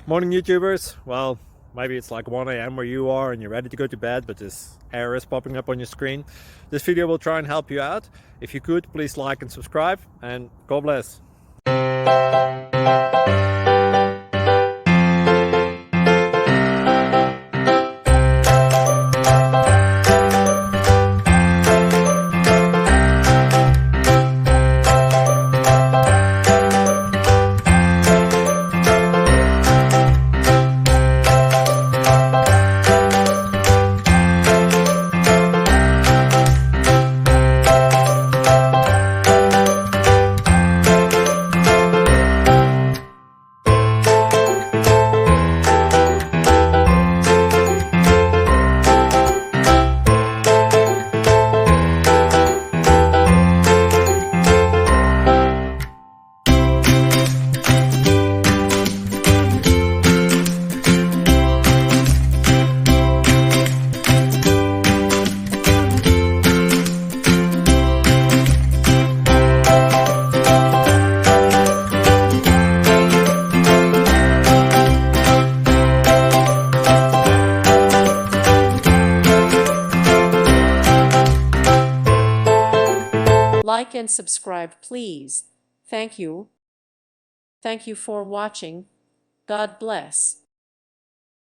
Morning, YouTubers. Well, maybe it's like 1 a.m. where you are and you're ready to go to bed, but this error is popping up on your screen. This video will try and help you out. If you could, please like and subscribe, and God bless. Like and subscribe, please. Thank you. Thank you for watching. God bless.